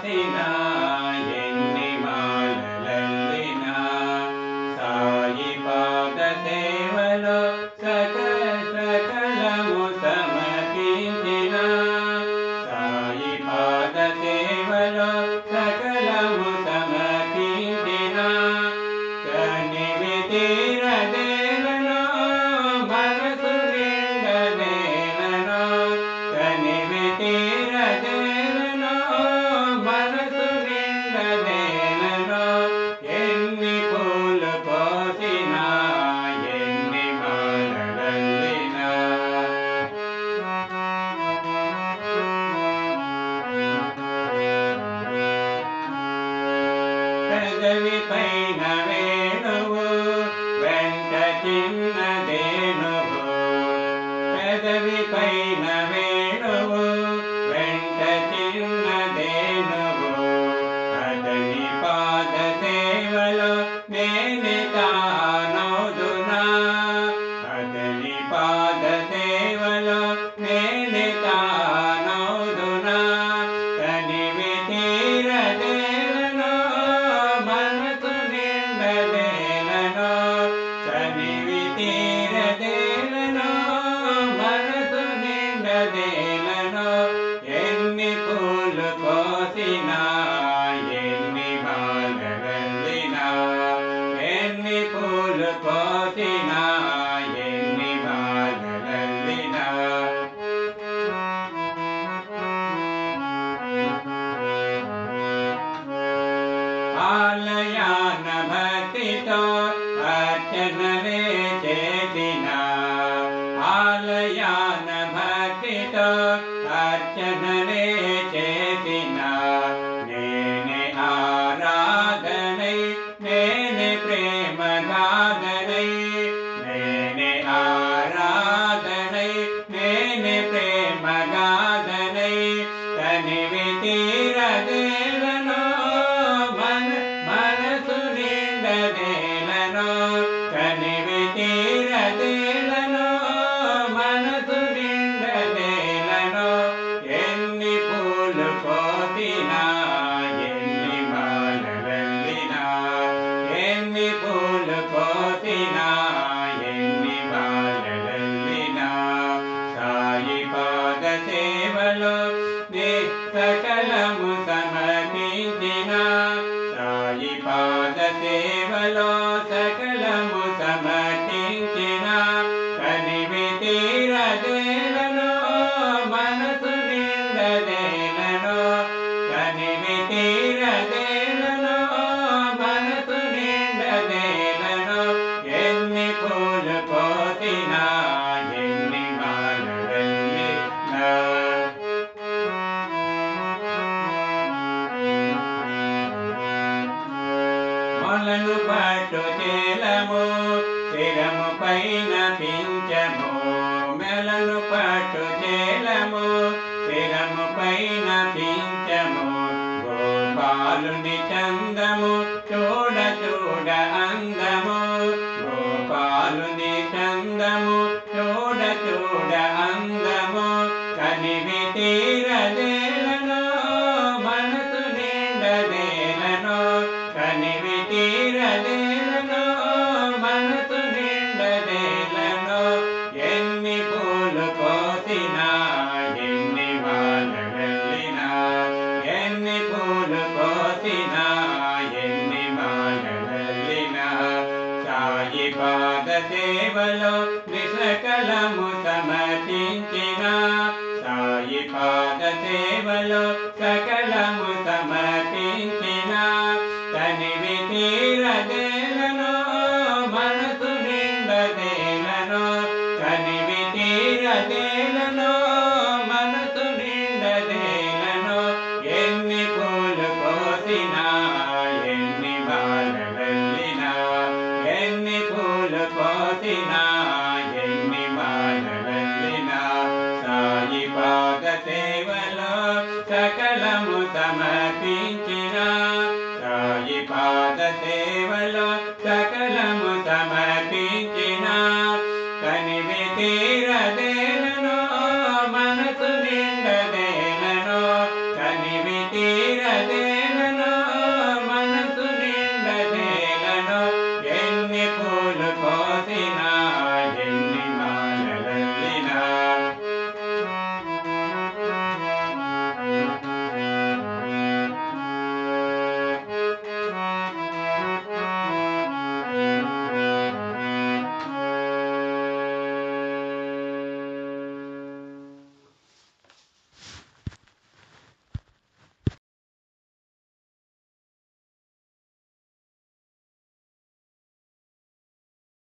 కోసిన ఎన్ని మాలలల్లిన సాయి పాద సేవలో సకలము సమర్పించిన సాయి పాద సేవలో సకలము సమర్పించిన కనివి తీరదేలనో మనసు నిండదేలనో కనివి తీరదేలనో మనసు నిండదేలనో ఎన్ని పూలు కోసినా ఎన్ని మాలలల్లినా పెదవి పైన వేణువు వెంట చిన్నదేనువు పెదవి పైన వేణువు వెంట చిన్నదేనువు అతని పాద సేవలో నేను తానోదునా అతని పాద సేవలో నేను తానోదునా కనివి తీరదేలనో మనసు నిండదేలనో కనివి తీరదేలనో మనసు నిండదేలనో ఎన్ని పూలు కోసినా ఎన్ని మాలలల్లినా ఎన్ని పూలు కోసినా ఎన్ని మాలలల్లినా ఆలయాన భక్తితో అర్చనలే చేసిన ఆలయాన భక్తితో అర్చనలే చేసిన నేనే ఆరాధనై నేనే ప్రేమ గాథనై నేనే ఆరాధనై నేనే ప్రేమ గాథనై కనివి తీరదేలనో మనసు నిండదేలనో కనివి తీరదేలనో మనసు నిండదేలనో ఎన్ని పూలు కోసినా ఎన్ని మాలలల్లినా ఎన్ని పూలు కోసినా ఎన్ని మాలలల్లినా సాయి పాద సేవలో సకలము సమర్పించిన సాయి పాద సేవలో సకలము సమర్పించిన కనివి తీరదేలనో మనసు నిండదేలనో కనివి తీరదేలనో మనసు నిండదేలనో ఎన్ని పూలు కోసినా ఎన్ని మాలలల్లినా మొలను పట్టు చేలము శిరము పైన పించము మెలను పట్టు చేలము శిరము పైన పించము గోపాలుని చందము చూడ చూడ అందము గోపాలుని చందము చూడ చూడ అందము కనివి తీరదేలనో మనసు నిండదేలనో కనివి తీరదేలనో మనసు నిండదేలనో ఎన్ని పూలు కోసినా ఎన్ని మాలలల్లినా ఎన్ని పూలు కోసినా ఎన్ని మాలలల్లినా సాయి పాద సేవలో నిసకలము సమర్పించిన సాయి పాద సేవలో సకలము సమర్పించిన కనివి తీరదేలనో మనసు నిండదేలనో కనివి తీరదేలనో మనసు నిండదేలనో ఎన్ని పూలు కోసినా ఎన్ని మాలలల్లినా ఎన్ని పూలు కోసినా ఎన్ని మాలలల్లినా సాయి పాద సేవలో సకలము సమర్పించిన సాయి పాద సేవలో